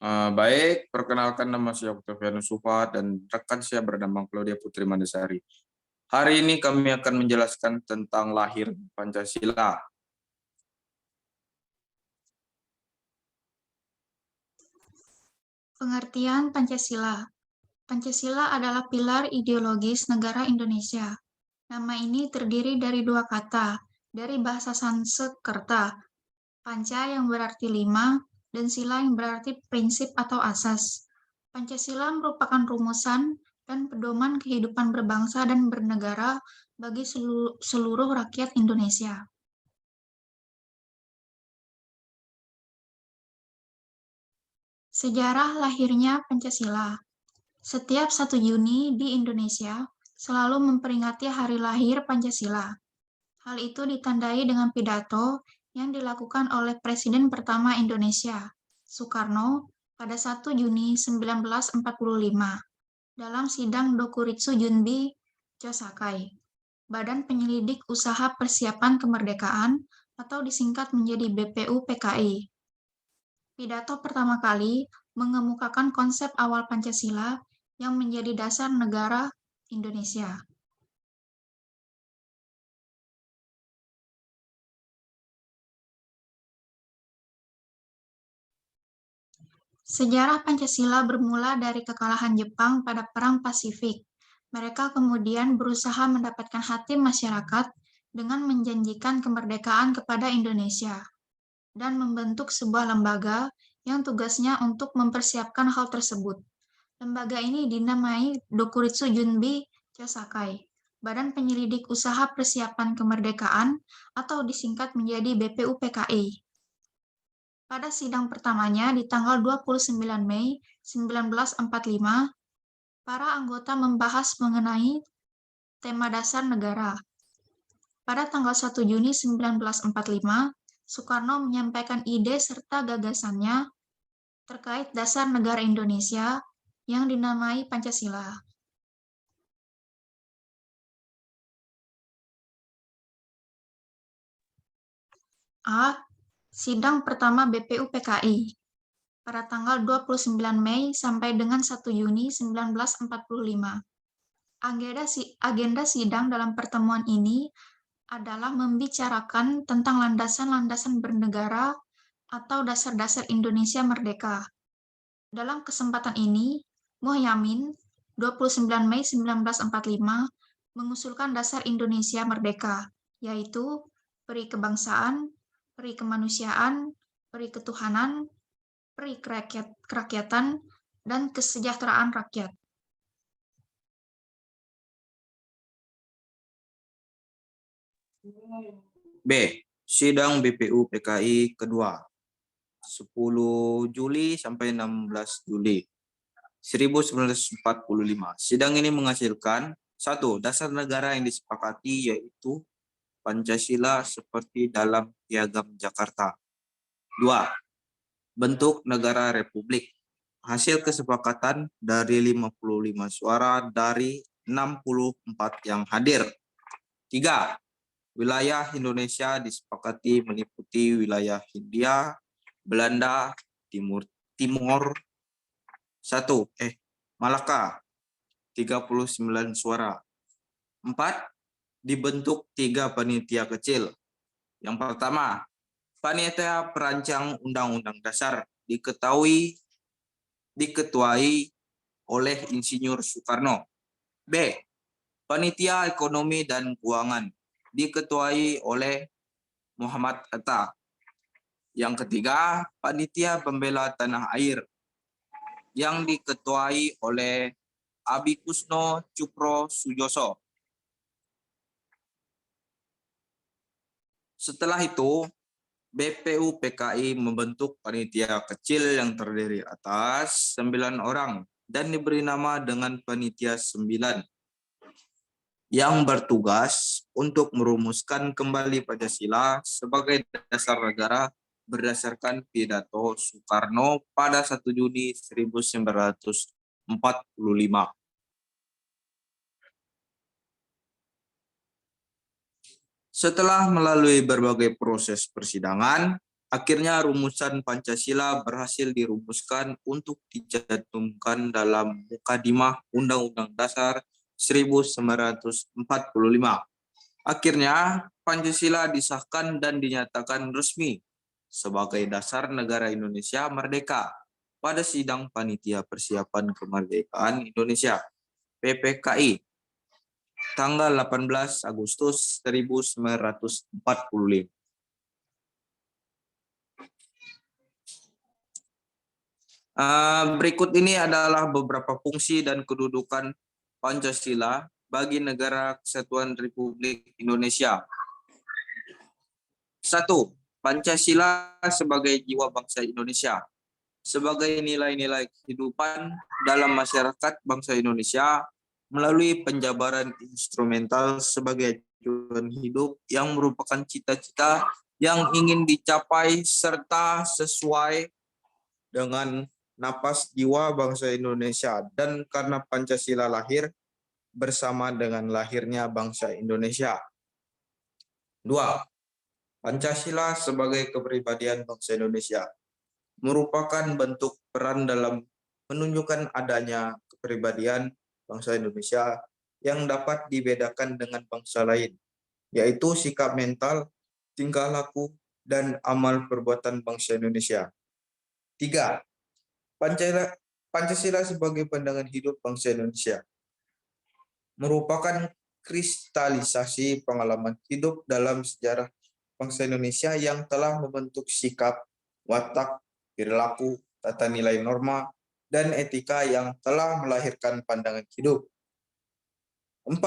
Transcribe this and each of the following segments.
Baik, perkenalkan nama saya Oktavianus Sufa dan rekan saya bernama Claudia Putri Mandasari. Hari ini kami akan menjelaskan tentang lahir Pancasila. Pengertian Pancasila. Pancasila adalah pilar ideologis negara Indonesia. Nama ini terdiri dari dua kata, dari bahasa Sanskerta, panca yang berarti lima, dan sila yang berarti prinsip atau asas. Pancasila merupakan rumusan dan pedoman kehidupan berbangsa dan bernegara bagi seluruh rakyat Indonesia. Sejarah lahirnya Pancasila. Setiap 1 Juni di Indonesia selalu memperingati hari lahir Pancasila. Hal itu ditandai dengan pidato yang dilakukan oleh Presiden pertama Indonesia, Soekarno, pada 1 Juni 1945 dalam sidang Dokuritsu Junbi Chosakai, Badan Penyelidik Usaha Persiapan Kemerdekaan atau disingkat menjadi BPU-PKI. Pidato pertama kali mengemukakan konsep awal Pancasila yang menjadi dasar negara Indonesia. Sejarah Pancasila bermula dari kekalahan Jepang pada Perang Pasifik. Mereka kemudian berusaha mendapatkan hati masyarakat dengan menjanjikan kemerdekaan kepada Indonesia dan membentuk sebuah lembaga yang tugasnya untuk mempersiapkan hal tersebut. Lembaga ini dinamai Dokuritsu Junbi Chosakai, Badan Penyelidik Usaha Persiapan Kemerdekaan atau disingkat menjadi BPU-PKI. Pada sidang pertamanya di tanggal 29 Mei 1945, para anggota membahas mengenai tema dasar negara. Pada tanggal 1 Juni 1945, Soekarno menyampaikan ide serta gagasannya terkait dasar negara Indonesia yang dinamai Pancasila. A. Sidang pertama BPU-PKI pada tanggal 29 Mei sampai dengan 1 Juni 1945. Agenda sidang dalam pertemuan ini adalah membicarakan tentang landasan-landasan bernegara atau dasar-dasar Indonesia merdeka. Dalam kesempatan ini, Muhyamin 29 Mei 1945 mengusulkan dasar Indonesia merdeka, yaitu peri kebangsaan, peri kemanusiaan, peri ketuhanan, peri kerakyatan, dan kesejahteraan rakyat. B. Sidang BPU-PKI kedua 10 Juli sampai 16 Juli 1945. Sidang ini menghasilkan 1. Dasar negara yang disepakati yaitu Pancasila seperti dalam Piagam Jakarta. 2. Bentuk negara republik. Hasil kesepakatan dari 55 suara dari 64 yang hadir. 3. Wilayah Indonesia disepakati meliputi wilayah Hindia, Belanda, Timur Malaka 39 suara. 4. Dibentuk 3 panitia kecil. Yang pertama, panitia perancang Undang-Undang Dasar diketuai oleh Insinyur Soekarno. B. Panitia Ekonomi dan Keuangan diketuai oleh Muhammad Hatta. Yang ketiga, Panitia Pembela Tanah Air yang diketuai oleh Abi Kusno Cupro Sujoso. Setelah itu, BPU-PKI membentuk panitia kecil yang terdiri atas 9 orang dan diberi nama dengan Panitia 9 yang bertugas untuk merumuskan kembali Pancasila sebagai dasar negara berdasarkan pidato Soekarno pada 1 Juni 1945. Setelah melalui berbagai proses persidangan, Akhirnya rumusan Pancasila berhasil dirumuskan untuk dicantumkan dalam Mukadimah Undang-Undang Dasar 1945. Akhirnya Pancasila disahkan dan dinyatakan resmi sebagai dasar negara Indonesia merdeka pada sidang Panitia Persiapan Kemerdekaan Indonesia (PPKI) tanggal 18 Agustus 1945. Berikut ini adalah beberapa fungsi dan kedudukan Pancasila bagi Negara Kesatuan Republik Indonesia. 1. Pancasila sebagai jiwa bangsa Indonesia. Sebagai nilai-nilai kehidupan dalam masyarakat bangsa Indonesia melalui penjabaran instrumental sebagai tujuan hidup yang merupakan cita-cita yang ingin dicapai serta sesuai dengan napas jiwa bangsa Indonesia, dan karena Pancasila lahir bersama dengan lahirnya bangsa Indonesia. 2. Pancasila sebagai kepribadian bangsa Indonesia merupakan bentuk peran dalam menunjukkan adanya kepribadian bangsa Indonesia yang dapat dibedakan dengan bangsa lain, yaitu sikap mental, tingkah laku, dan amal perbuatan bangsa Indonesia. 3. Pancasila sebagai pandangan hidup bangsa Indonesia merupakan kristalisasi pengalaman hidup dalam sejarah bangsa Indonesia yang telah membentuk sikap, watak, perilaku, tata nilai norma, dan etika yang telah melahirkan pandangan hidup. 4.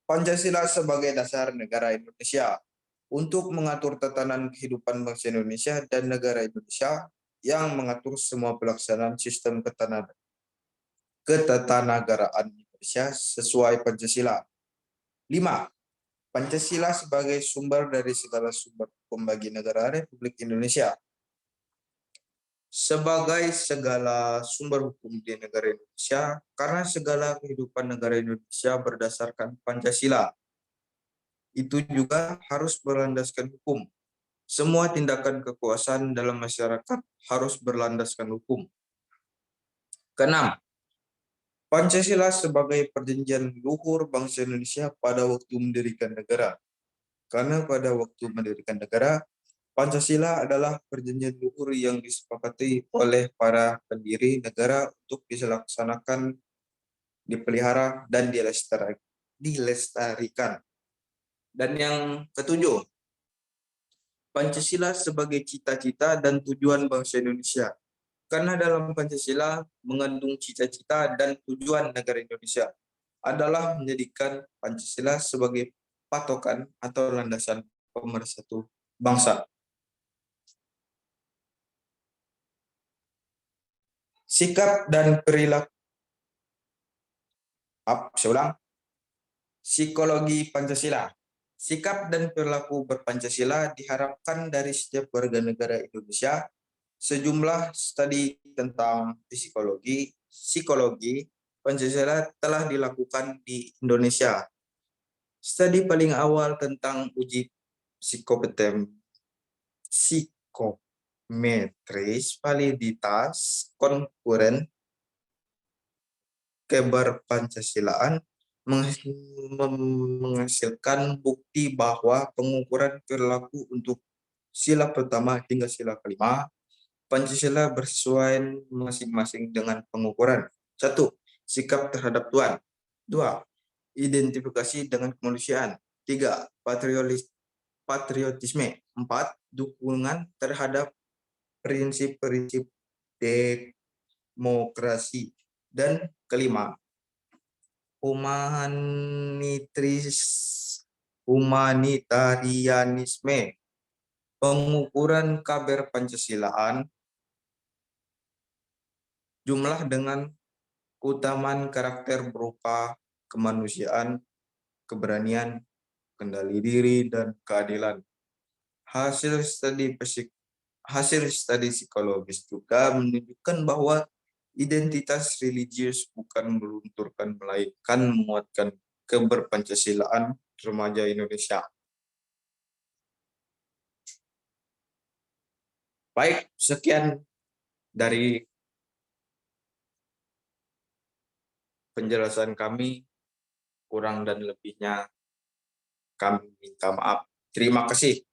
Pancasila sebagai dasar negara Indonesia untuk mengatur tatanan kehidupan bangsa Indonesia dan negara Indonesia yang mengatur semua pelaksanaan sistem ketatanegaraan Indonesia sesuai Pancasila. 5. Pancasila sebagai sumber dari segala sumber hukum bagi negara Republik Indonesia. Sebagai segala sumber hukum di negara Indonesia, karena segala kehidupan negara Indonesia berdasarkan Pancasila, itu juga harus berlandaskan hukum. Semua tindakan kekuasaan dalam masyarakat harus berlandaskan hukum. Keenam, Pancasila sebagai perjanjian luhur bangsa Indonesia pada waktu mendirikan negara. Karena pada waktu mendirikan negara, Pancasila adalah perjanjian luhur yang disepakati oleh para pendiri negara untuk dilaksanakan, dipelihara, dan dilestarikan. Dan yang ketujuh, Pancasila sebagai cita-cita dan tujuan bangsa Indonesia. Karena dalam Pancasila mengandung cita-cita dan tujuan negara Indonesia adalah menjadikan Pancasila sebagai patokan atau landasan pemersatu bangsa. Sikap dan perilaku. Psikologi Pancasila. Sikap dan perilaku berpancasila diharapkan dari setiap warga negara Indonesia. Sejumlah studi tentang psikologi Pancasila telah dilakukan di Indonesia. Studi paling awal tentang uji psikometris validitas konkuren keberpancasilaan menghasilkan bukti bahwa pengukuran perilaku untuk sila pertama hingga sila kelima Pancasila bersesuaian masing-masing dengan pengukuran. 1. Sikap terhadap Tuhan. 2. Identifikasi dengan kemanusiaan. 3. Patriotisme. 4. Dukungan terhadap prinsip-prinsip demokrasi. Dan kelima, humanitarianisme. Pengukuran keberpancasilaan jumlah dengan keutamaan karakter berupa kemanusiaan, keberanian, kendali diri, dan keadilan. Hasil studi psikologis juga menunjukkan bahwa identitas religius bukan melunturkan melainkan menguatkan keberpancasilaan remaja Indonesia. Baik, sekian dari penjelasan kami. Kurang dan lebihnya kami minta maaf. Terima kasih.